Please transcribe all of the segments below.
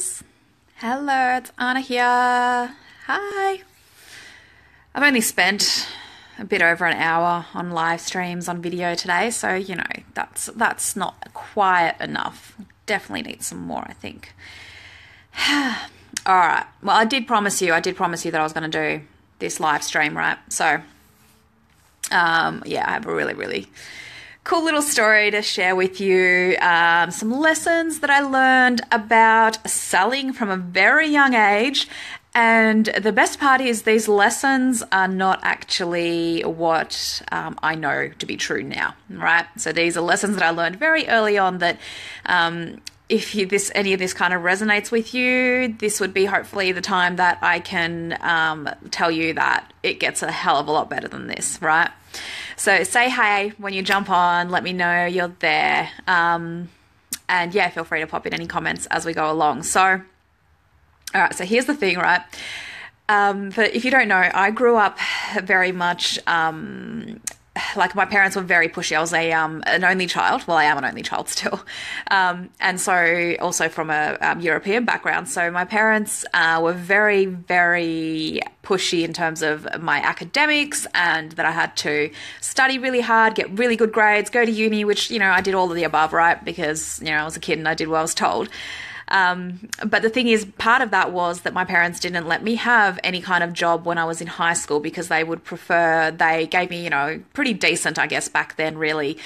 guys. Hello, it's Anna here. Hi. I've only spent a bit over an hour on live streams on video today, so that's not quiet enough. Definitely need some more, I think. All right. Well, I did promise you that I was going to do this live stream, right? So, yeah, I have a really cool little story to share with you. Some lessons that I learned about selling from a very young age. And the best part is these lessons are not actually what I know to be true now, right? So these are lessons that I learned very early on that if any of this kind of resonates with you, this would be hopefully the time that I can tell you that it gets a hell of a lot better than this, right? So say hey when you jump on, let me know you're there. And yeah, feel free to pop in any comments as we go along. So, all right, so here's the thing, right? But if you don't know, I grew up very much, like my parents were very pushy. I was an only child. Well, I am an only child still. And so also from a European background. So my parents were very pushy in terms of my academics and that I had to study really hard, get really good grades, go to uni, which, I did all of the above, right? Because, I was a kid and I did what I was told. But the thing is, part of that was that my parents didn't let me have any kind of job when I was in high school because they gave me, pretty decent, I guess, back then, really,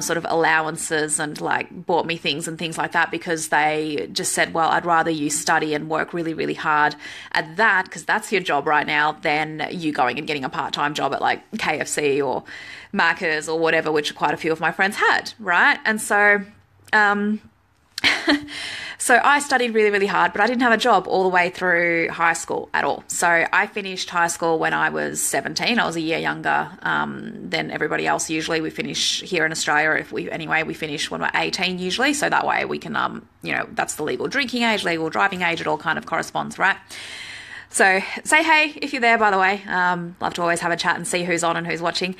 sort of allowances and like bought me things and things like that because they just said, well, I'd rather you study and work really hard at that because that's your job right now than you going and getting a part-time job at like KFC or Macca's or whatever, which quite a few of my friends had, right? And so, so I studied really hard, but I didn't have a job all the way through high school at all. So I finished high school when I was 17. I was a year younger than everybody else. Usually we finish here in Australia. We finish when we're 18 usually. So that way we can, that's the legal drinking age, legal driving age. It all kind of corresponds, right? So say hey if you're there, by the way. Love to always have a chat and see who's on and who's watching.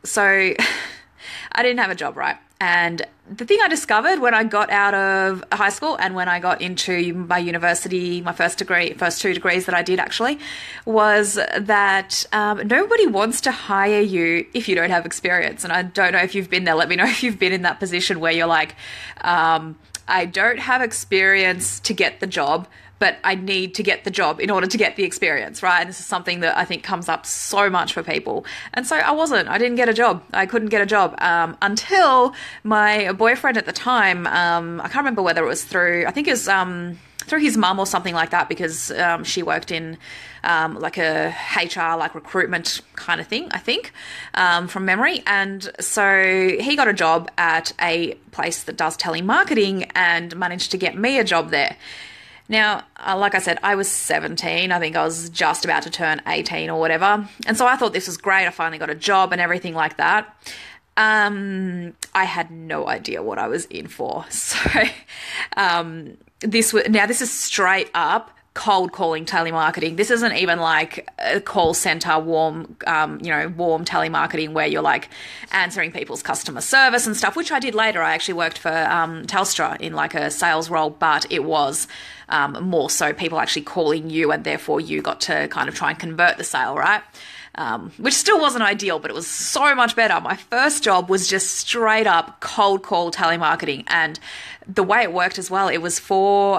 So I didn't have a job, right? And the thing I discovered when I got out of high school and when I got into my university, my first two degrees that I did actually, was that nobody wants to hire you if you don't have experience. And I don't know if you've been there. Let me know if you've been in that position where you're like, I don't have experience to get the job, but I need to get the job in order to get the experience, right? And this is something that I think comes up so much for people. And so I didn't get a job. I couldn't get a job until my boyfriend at the time, I can't remember whether it was through his mum or something like that, because she worked in like a HR, like recruitment kind of thing, I think, from memory. And so he got a job at a place that does telemarketing and managed to get me a job there. Now, like I said, I was 17. I think I was just about to turn 18 or whatever. And so I thought this was great. I finally got a job and everything like that. I had no idea what I was in for. So this is straight up cold calling telemarketing. This isn't even like a call center warm telemarketing where you're like answering people's customer service and stuff, which I did later. I actually worked for Telstra in like a sales role, but it was more so people actually calling you and therefore you got to kind of try and convert the sale, right? Which still wasn't ideal, but it was so much better. My first job was just straight up cold call telemarketing. And the way it worked as well, it was for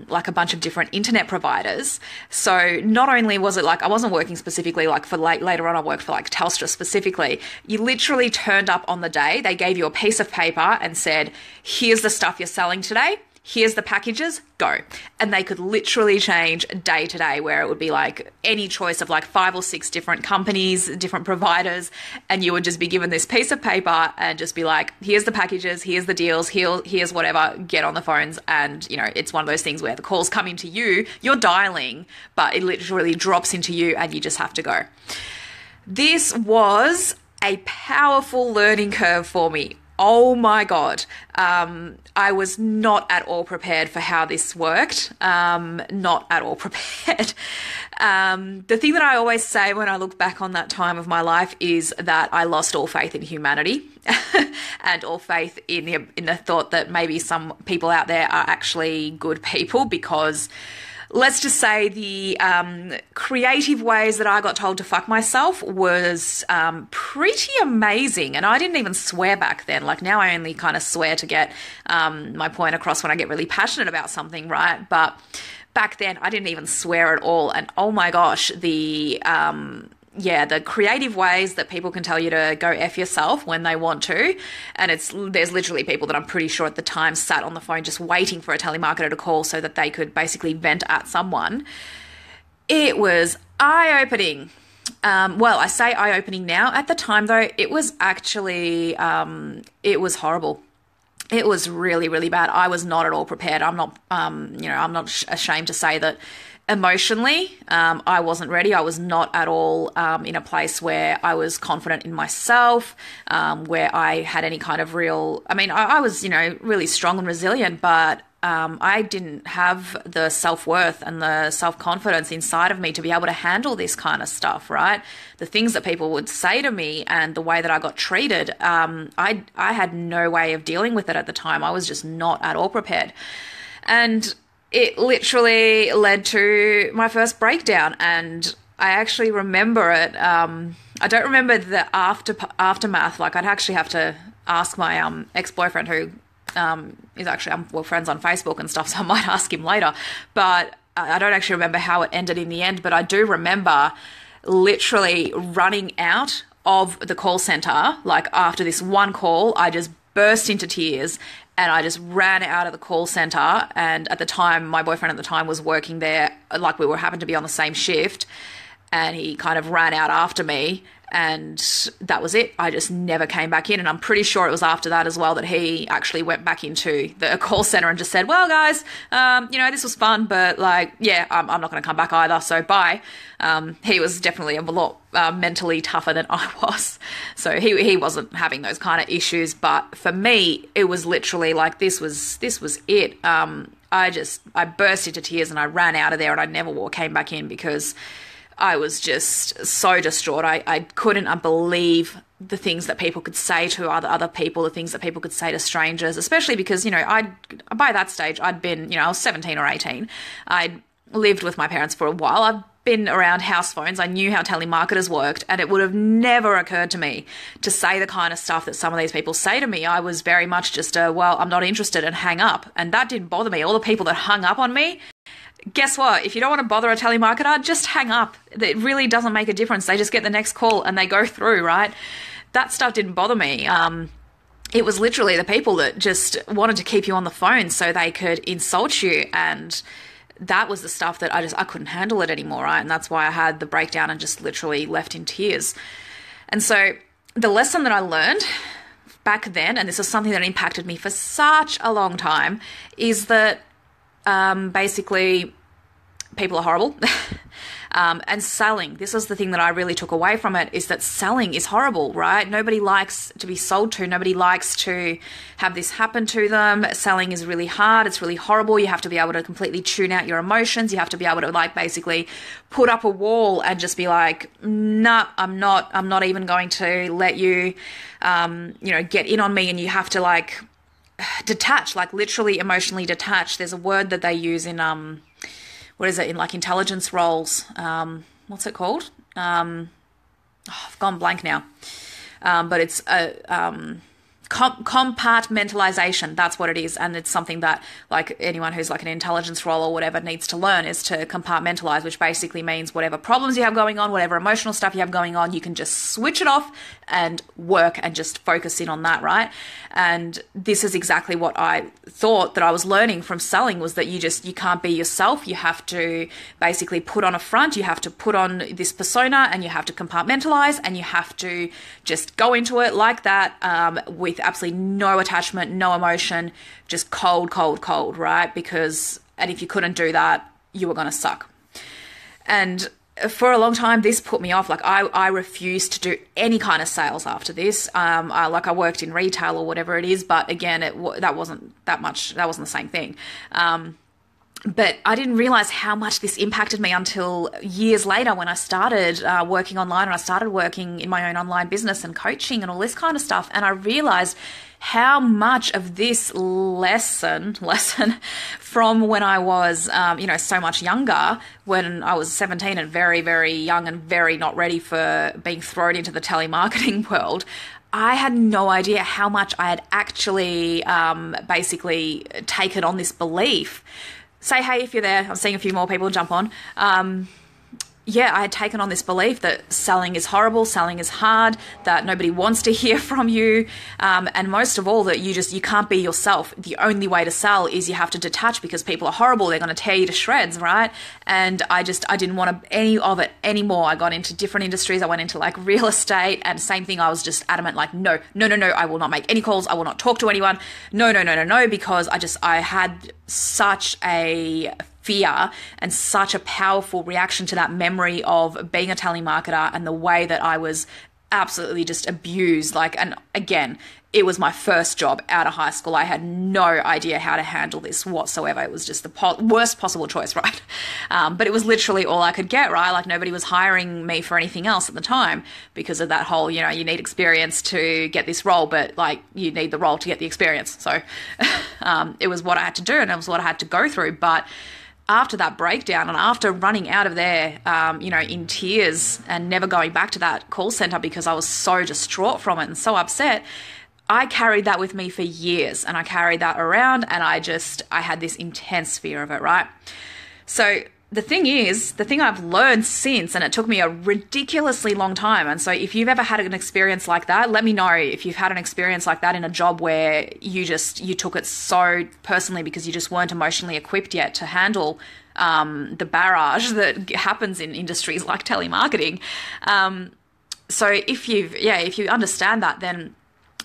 like a bunch of different internet providers. So not only was it like, I wasn't working specifically like for later on, I worked for like Telstra specifically. You literally turned up on the day. They gave you a piece of paper and said, here's the stuff you're selling today. Here's the packages, go. And they could literally change day to day, where it would be like any choice of like 5 or 6 different companies, different providers, and you would just be given this piece of paper and just be like, here's the packages, here's the deals, here's whatever, get on the phones. And, it's one of those things where the calls come into you, you're dialing, but it literally drops into you and you just have to go. This was a powerful learning curve for me. oh my God, I was not at all prepared for how this worked. Not at all prepared. The thing that I always say when I look back on that time of my life is that I lost all faith in humanity and all faith in the thought that maybe some people out there are actually good people, because let's just say the creative ways that I got told to fuck myself was pretty amazing. And I didn't even swear back then. Like now I only kind of swear to get my point across when I get really passionate about something, right? But back then I didn't even swear at all. And oh my gosh, the creative ways that people can tell you to go F yourself when they want to. And there's literally people that I'm pretty sure at the time sat on the phone just waiting for a telemarketer to call so that they could basically vent at someone. It was eye-opening. Well, I say eye-opening now. At the time though, it was actually, it was horrible. It was really, really bad. I was not at all prepared. I'm not, I'm not ashamed to say that emotionally, I wasn't ready. I was not at all in a place where I was confident in myself, where I had any kind of I was, really strong and resilient, but I didn't have the self-worth and the self-confidence inside of me to be able to handle this kind of stuff, right? The things that people would say to me and the way that I got treated, I had no way of dealing with it at the time. I was just not at all prepared. And it literally led to my first breakdown, and I actually remember it. I don't remember the aftermath. Like I'd actually have to ask my ex-boyfriend, who is actually, we're friends on Facebook and stuff, so I might ask him later. But I don't actually remember how it ended in the end, but I do remember literally running out of the call center. Like after this one call, I just burst into tears and I just ran out of the call center. And at the time, my boyfriend at the time was working there, like we happened to be on the same shift, and he kind of ran out after me. And that was it. I just never came back in. And I'm pretty sure it was after that as well that he actually went back into the call center and just said, well, guys, this was fun, but I'm not going to come back either. So bye. He was definitely a lot mentally tougher than I was. So he wasn't having those kind of issues. But for me, it was literally like, this was it. I burst into tears and I ran out of there, and I never came back in because I was just so distraught. I couldn't believe the things that people could say to other people, the things that people could say to strangers, especially because, by that stage, I'd been, I was 17 or 18. I'd lived with my parents for a while. I've been around house phones. I knew how telemarketers worked, and it would have never occurred to me to say the kind of stuff that some of these people say to me. I was very much just I'm not interested, and hang up. And that didn't bother me. All the people that hung up on me, guess what? If you don't want to bother a telemarketer, just hang up. It really doesn't make a difference. They just get the next call and they go through, right? That stuff didn't bother me. It was literally the people that just wanted to keep you on the phone so they could insult you, and that was the stuff that I couldn't handle it anymore, right? And that's why I had the breakdown and just literally left in tears. And so the lesson that I learned back then, and this is something that impacted me for such a long time, is that basically people are horrible. And selling, this is the thing that I really took away from it, is that selling is horrible, right? Nobody likes to be sold to. Nobody likes to have this happen to them. Selling is really hard. It's really horrible. You have to be able to completely tune out your emotions. You have to be able to basically put up a wall and just be like, nah, I'm not even going to let you, get in on me. And you have to detach, literally emotionally detach. There's a word that they use in, what is it, in intelligence roles? What's it called? I've gone blank now. But it's compartmentalization. That's what it is. And it's something that anyone who's an intelligence role or whatever needs to learn, is to compartmentalize, which basically means whatever problems you have going on, whatever emotional stuff you have going on, you can just switch it off and work and just focus in on that, right? And this is exactly what I thought that I was learning from selling, was that you can't be yourself. You have to basically put on a front. You have to put on this persona, and you have to compartmentalize, and you have to just go into it like that, with absolutely no attachment, no emotion, just cold, right? And if you couldn't do that, you were going to suck. And for a long time, this put me off. Like I refused to do any kind of sales after this. I worked in retail or whatever it is, but again, that wasn't that much. That wasn't the same thing. But I didn't realize how much this impacted me until years later when I started working online, and I started working in my own online business and coaching and all this kind of stuff. And I realized how much of this lesson from when I was, so much younger, when I was 17 and very, very young and very not ready for being thrown into the telemarketing world. I had no idea how much I had actually basically taken on this belief. Say hey if you're there. I'm seeing a few more people jump on. I had taken on this belief that selling is horrible, selling is hard, that nobody wants to hear from you, and most of all that you can't be yourself. The only way to sell is you have to detach because people are horrible. They're going to tear you to shreds, right? And I didn't want any of it anymore. I got into different industries. I went into like real estate, and same thing. I was just adamant, like no, I will not make any calls. I will not talk to anyone. No, because I had such a fear and such a powerful reaction to that memory of being a telemarketer and the way that I was absolutely just abused. And again, it was my first job out of high school. I had no idea how to handle this whatsoever. It was just the worst possible choice, right? But it was literally all I could get, right? Like nobody was hiring me for anything else at the time because of that whole, you need experience to get this role, but like you need the role to get the experience. So it was what I had to do and it was what I had to go through. But after that breakdown and after running out of there, in tears and never going back to that call center because I was so distraught from it and so upset, I carried that with me for years and I carried that around and I had this intense fear of it, right? So the thing I've learned since, and it took me a ridiculously long time. And so if you've ever had an experience like that, let me know if you've had an experience like that in a job where you took it so personally because you just weren't emotionally equipped yet to handle the barrage that happens in industries like telemarketing. So if you understand that, then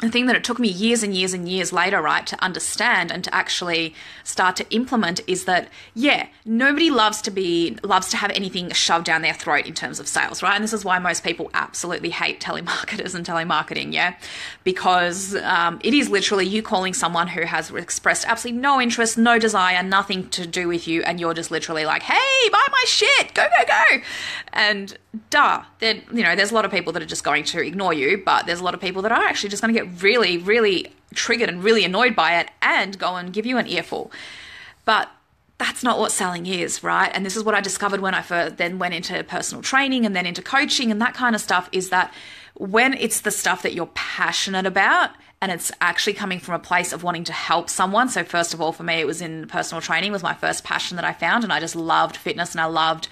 the thing that it took me years and years and years later, right, to understand and to actually start to implement is that, nobody loves to have anything shoved down their throat in terms of sales, right? And this is why most people absolutely hate telemarketers and telemarketing, because it is literally you calling someone who has expressed absolutely no interest, no desire, nothing to do with you, and you're just literally like, hey, buy my shit, go. And then, there's a lot of people that are just going to ignore you, but there's a lot of people that are actually just going to get really, really triggered and really annoyed by it and go and give you an earful. But that's not what selling is, right? And this is what I discovered when I first then went into personal training and then into coaching and that kind of stuff, is that when it's the stuff that you're passionate about and it's actually coming from a place of wanting to help someone. So first of all, for me, it was in personal training was my first passion that I found. And I just loved fitness and I loved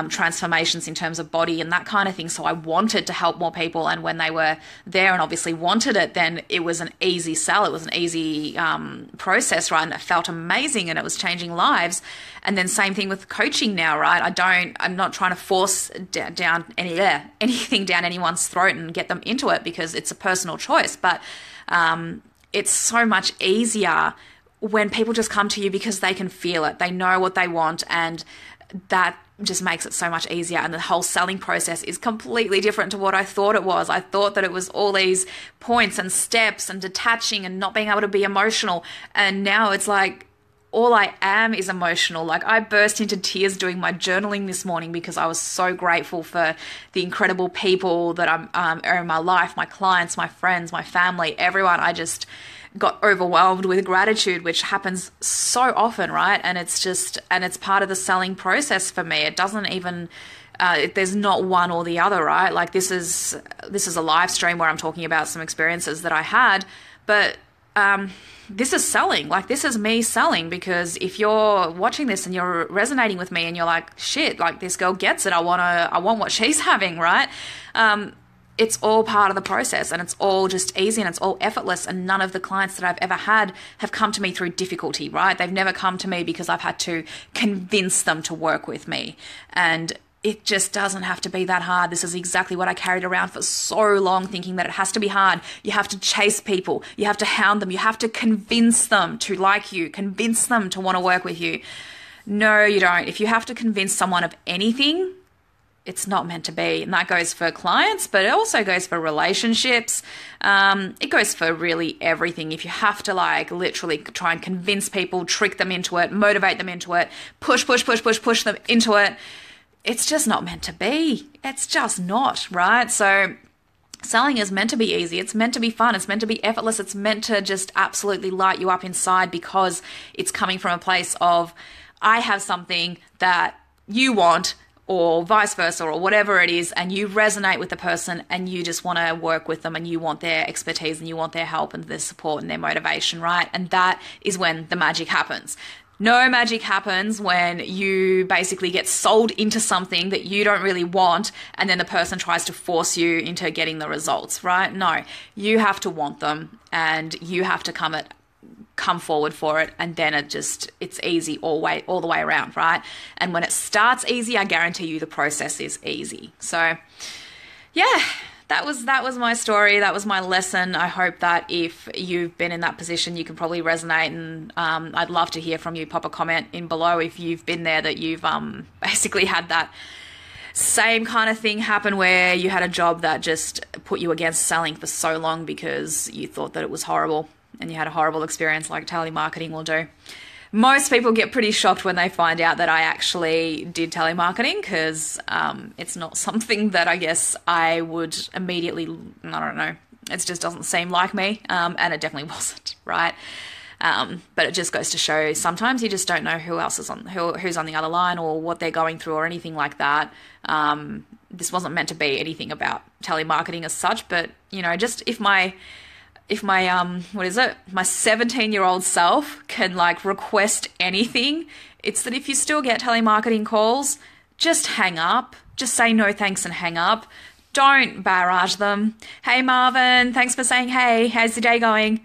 transformations in terms of body and that kind of thing. So I wanted to help more people. And when they were there and obviously wanted it, then it was an easy sell. It was an easy process, right? And it felt amazing and it was changing lives. And then same thing with coaching now, right? I'm not trying to force down anything down anyone's throat and get them into it because it's a personal choice. But it's so much easier when people just come to you because they can feel it. They know what they want, and that just makes it so much easier. And the whole selling process is completely different to what I thought it was. I thought that it was all these points and steps and detaching and not being able to be emotional. And now it's like, all I am is emotional. Like I burst into tears doing my journaling this morning because I was so grateful for the incredible people that are in my life, my clients, my friends, my family, everyone. I just got overwhelmed with gratitude, which happens so often, right? And it's part of the selling process for me. It doesn't even, there's not one or the other, right? Like this is a live stream where I'm talking about some experiences that I had, but this is selling. Like this is me selling, because if you're watching this and you're resonating with me and you're like, shit, like this girl gets it. I want what she's having, right? It's all part of the process and it's all just easy and it's all effortless. And none of the clients that I've ever had have come to me through difficulty, right? They've never come to me because I've had to convince them to work with me. And it just doesn't have to be that hard. This is exactly what I carried around for so long, thinking that it has to be hard. You have to chase people. You have to hound them. You have to convince them to like you, convince them to want to work with you. No, you don't. If you have to convince someone of anything, it's not meant to be. And that goes for clients, but it also goes for relationships. It goes for really everything. If you have to like literally try and convince people, trick them into it, motivate them into it, push them into it, it's just not meant to be. It's just not, right? So selling is meant to be easy. It's meant to be fun. It's meant to be effortless. It's meant to just absolutely light you up inside because it's coming from a place of, I have something that you want, or vice versa, or whatever it is, and you resonate with the person and you just want to work with them and you want their expertise and you want their help and their support and their motivation, right? And that is when the magic happens. No magic happens when you basically get sold into something that you don't really want and then the person tries to force you into getting the results, right? No, you have to want them and you have to come forward for it, and then it's easy all the way around, right? And when it starts easy, I guarantee you the process is easy. So yeah, that was my story. That was my lesson. I hope that if you've been in that position, you can probably resonate, and I'd love to hear from you. Pop a comment in below if you've been there, that you've basically had that same kind of thing happen where you had a job that just put you against selling for so long because you thought that it was horrible and you had a horrible experience, like telemarketing will do. Most people get pretty shocked when they find out that I actually did telemarketing, because it's not something that I guess I would immediately, I don't know, it just doesn't seem like me, and it definitely wasn't, right? But it just goes to show sometimes you just don't know who's on the other line or what they're going through or anything like that. This wasn't meant to be anything about telemarketing as such, but just if my 17-year-old self can like request anything, it's that if you still get telemarketing calls, just hang up. Just say no thanks and hang up. Don't barrage them. Hey Marvin, thanks for saying hey, how's the day going?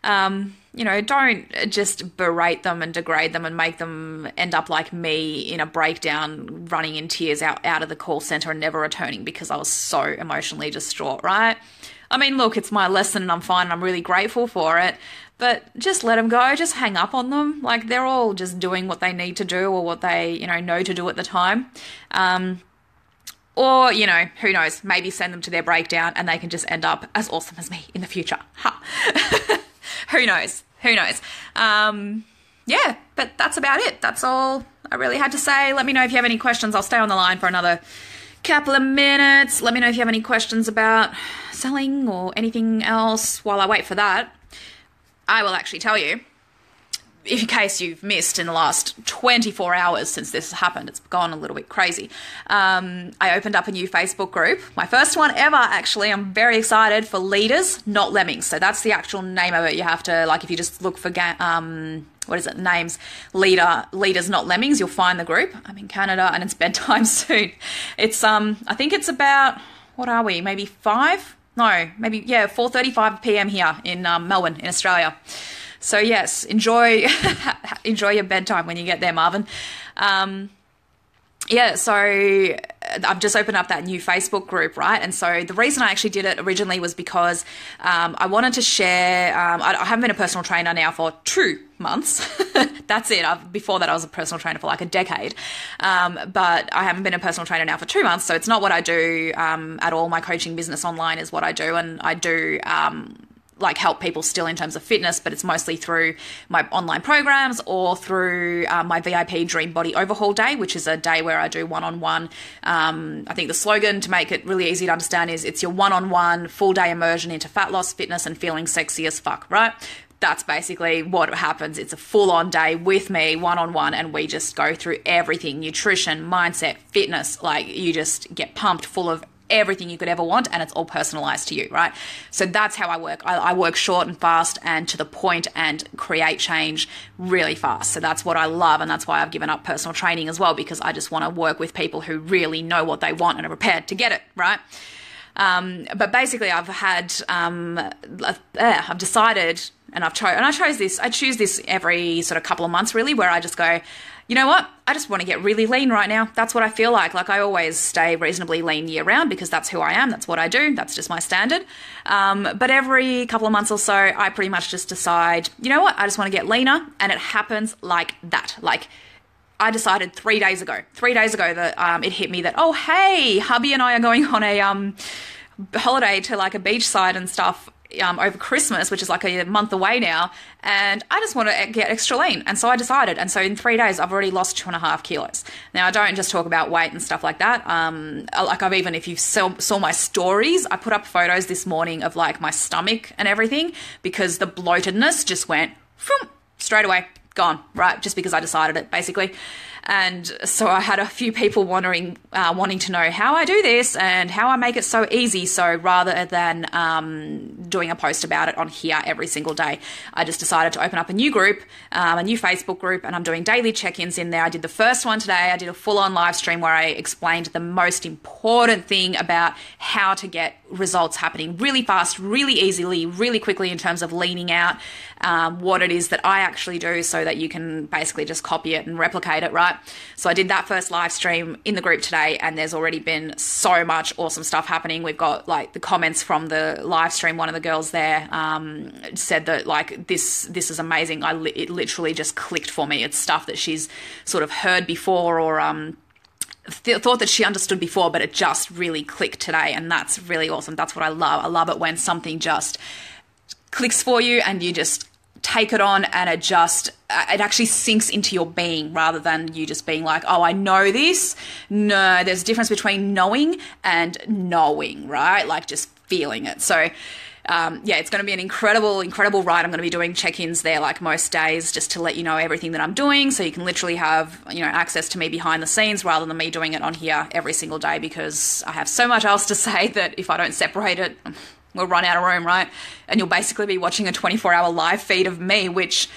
Don't just berate them and degrade them and make them end up like me in a breakdown, running in tears out of the call center and never returning because I was so emotionally distraught, right? I mean, look, it's my lesson and I'm fine and I'm really grateful for it, but just let them go. Just hang up on them. Like, they're all just doing what they need to do or what they, know to do at the time. Or, who knows, maybe send them to their breakdown and they can just end up as awesome as me in the future. Ha. Who knows? Yeah, but that's about it. That's all I really had to say. Let me know if you have any questions. I'll stay on the line for another couple of minutes. Let me know if you have any questions about selling or anything else. While I wait for that, I will actually tell you, in case you've missed in the last 24 hours since this has happened, it's gone a little bit crazy. I opened up a new Facebook group, my first one ever, actually. I'm very excited, for leaders, not lemmings. So that's the actual name of it. You have to, like, if you just look for names, leaders, not lemmings, you'll find the group. I'm in Canada and it's bedtime soon. It's I think it's about, what are we, maybe 4:35 p.m. here in Melbourne in Australia. So yes, enjoy your bedtime when you get there, Marvin. So I've just opened up that new Facebook group, right? And so the reason I actually did it originally was because I wanted to share, I haven't been a personal trainer now for 2 months. That's it. Before that, I was a personal trainer for like a decade. But I haven't been a personal trainer now for 2 months. So it's not what I do at all. My coaching business online is what I do. And I do help people still in terms of fitness, but it's mostly through my online programs or through my VIP Dream Body Overhaul Day, which is a day where I do one-on-one. I think the slogan, to make it really easy to understand, is it's your one-on-one full day immersion into fat loss, fitness, and feeling sexy as fuck, right? That's basically what happens. It's a full-on day with me, one-on-one, and we just go through everything: nutrition, mindset, fitness. Like, you just get pumped full of everything you could ever want, and it's all personalized to you, right? So that's how I work. I work short and fast and to the point and create change really fast. So that's what I love, and that's why I've given up personal training as well, because I just want to work with people who really know what they want and are prepared to get it, right? But basically I've decided, and I choose this every sort of couple of months, really, where I just go, you know what? I just want to get really lean right now. That's what I feel like. Like, I always stay reasonably lean year round because that's who I am. That's what I do. That's just my standard. But every couple of months or so, I pretty much just decide, you know what? I just want to get leaner, and it happens like that. Like, I decided 3 days ago that it hit me that, oh, hey, hubby and I are going on a holiday to like a beachside and stuff over Christmas, which is like a month away now, and I just want to get extra lean. And so I decided, and so in 3 days I've already lost 2.5 kilos. Now I don't just talk about weight and stuff like that. Like I've even, if you saw my stories, I put up photos this morning of like my stomach and everything, because the bloatedness just went straight away, gone, right? Just because I decided it, basically. And so I had a few people wanting to know how I do this and how I make it so easy. So rather than doing a post about it on here every single day, I just decided to open up a new group, a new Facebook group, and I'm doing daily check-ins in there. I did the first one today. I did a full-on live stream where I explained the most important thing about how to get results happening really fast, really easily, really quickly in terms of leaning out, what it is that I actually do so that you can basically just copy it and replicate it, right? So I did that first live stream in the group today, and there's already been so much awesome stuff happening. We've got like the comments from the live stream. One of the girls there said that like this is amazing. It literally just clicked for me. It's stuff that she's sort of heard before or thought that she understood before, but it just really clicked today, and that's really awesome. That's what I love. I love it when something just clicks for you and you just take it on, and it actually sinks into your being rather than you just being like, oh, I know this. No, there's a difference between knowing and knowing, right? Like just feeling it. So it's going to be an incredible ride. I'm going to be doing check-ins there like most days, just to let you know everything that I'm doing, so you can literally have access to me behind the scenes rather than me doing it on here every single day, because I have so much else to say that if I don't separate it, we'll run out of room, right? And you'll basically be watching a 24-hour live feed of me, which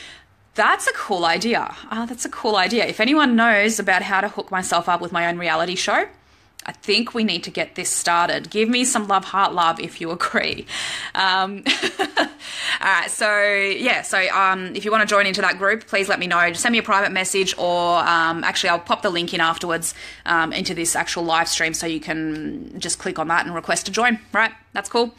that's a cool idea. That's a cool idea. If anyone knows about how to hook myself up with my own reality show, I think we need to get this started. Give me some love, heart love, if you agree. All right, if you want to join into that group, please let me know. Just send me a private message, or actually I'll pop the link in afterwards into this actual live stream, so you can just click on that and request to join, right? That's cool.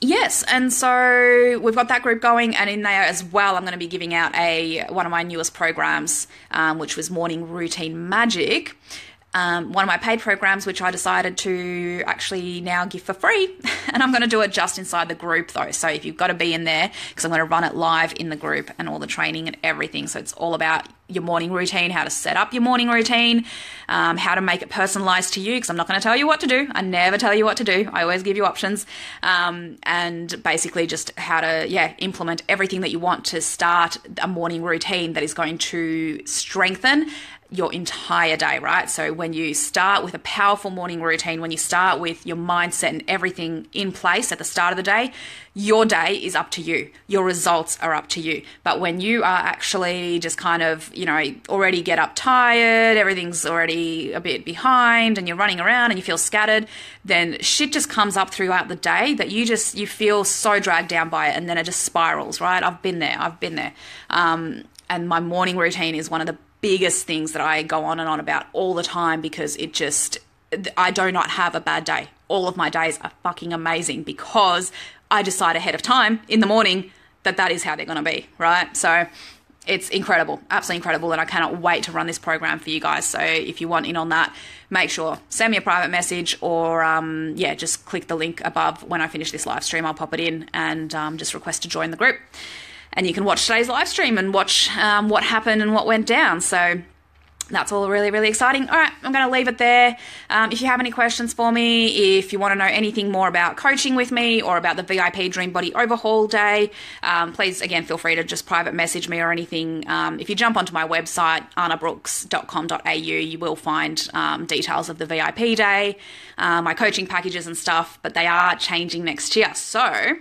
Yes, and so we've got that group going, and in there as well, I'm going to be giving out one of my newest programs, which was Morning Routine Magic. One of my paid programs, which I decided to actually now give for free, and I'm going to do it just inside the group though. So if you've got to be in there, because I'm going to run it live in the group and all the training and everything. So it's all about your morning routine, how to set up your morning routine, how to make it personalized to you, because I'm not going to tell you what to do. I never tell you what to do. I always give you options, and basically just how to implement everything that you want to start a morning routine that is going to strengthen your entire day, right? So when you start with a powerful morning routine, when you start with your mindset and everything in place at the start of the day, your day is up to you. Your results are up to you. But when you are actually just kind of, already get up tired, everything's already a bit behind, and you're running around and you feel scattered, then shit just comes up throughout the day that you feel so dragged down by it, and then it just spirals, right? I've been there. And my morning routine is one of the biggest things that I go on and on about all the time, because I do not have a bad day. All of my days are fucking amazing because I decide ahead of time in the morning that is how they're going to be, right? So it's incredible, absolutely incredible, and I cannot wait to run this program for you guys. So if you want in on that, make sure, send me a private message, or just click the link above. When I finish this live stream, I'll pop it in and just request to join the group. And you can watch today's live stream and watch what happened and what went down. So that's all really, really exciting. All right, I'm going to leave it there. If you have any questions for me, if you want to know anything more about coaching with me or about the VIP Dream Body Overhaul Day, please, again, feel free to just private message me or anything. If you jump onto my website, annabrooks.com.au, you will find details of the VIP day, my coaching packages and stuff, but they are changing next year. So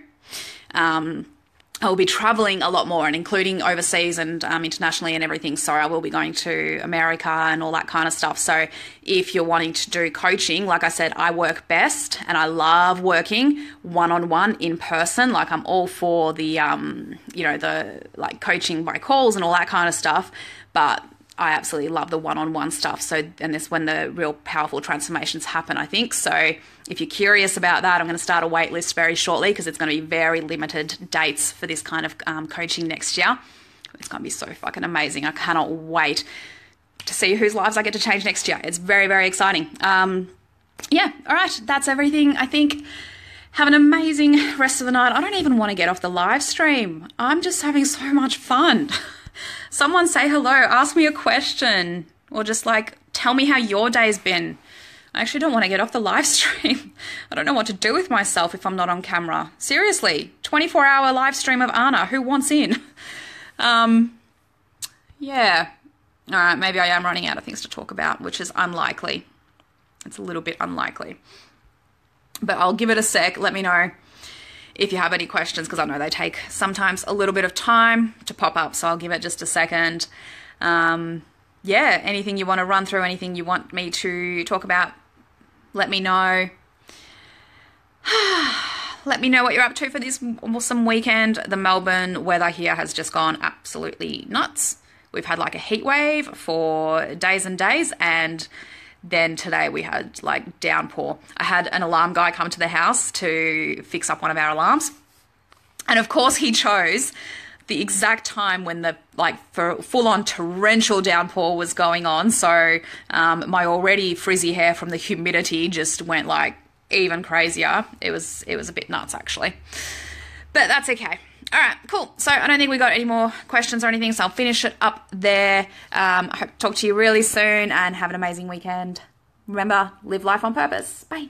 I will be traveling a lot more, and including overseas and internationally and everything. So I will be going to America and all that kind of stuff. So if you're wanting to do coaching, like I said, I work best and I love working one-on-one in person. Like I'm all for the, the like coaching by calls and all that kind of stuff. But I absolutely love the one-on-one stuff. So, and that's when the real powerful transformations happen, I think. So if you're curious about that, I'm going to start a wait list very shortly, because it's going to be very limited dates for this kind of coaching next year. It's going to be so fucking amazing. I cannot wait to see whose lives I get to change next year. It's very, very exciting. Yeah, all right, that's everything. I think have an amazing rest of the night. I don't even want to get off the live stream. I'm just having so much fun. Someone say hello, ask me a question, or just like tell me how your day's been. I actually don't want to get off the live stream. I don't know what to do with myself if I'm not on camera. Seriously, 24-hour live stream of Anna. Who wants in? Yeah. All right, maybe I am running out of things to talk about, which is unlikely. It's a little bit unlikely. But I'll give it a sec. Let me know if you have any questions, because I know they take sometimes a little bit of time to pop up, so I'll give it just a second. Yeah, anything you want to run through, anything you want me to talk about, let me know. Let me know what you're up to for this awesome weekend. The Melbourne weather here has just gone absolutely nuts. We've had like a heat wave for days and days, and then today we had like downpour. I had an alarm guy come to the house to fix up one of our alarms. And of course he chose the exact time when the like full on torrential downpour was going on. So my already frizzy hair from the humidity just went like even crazier. It was a bit nuts actually, but that's okay. All right, cool. So I don't think we got any more questions or anything, so I'll finish it up there. I hope to talk to you really soon and have an amazing weekend. Remember, live life on purpose. Bye.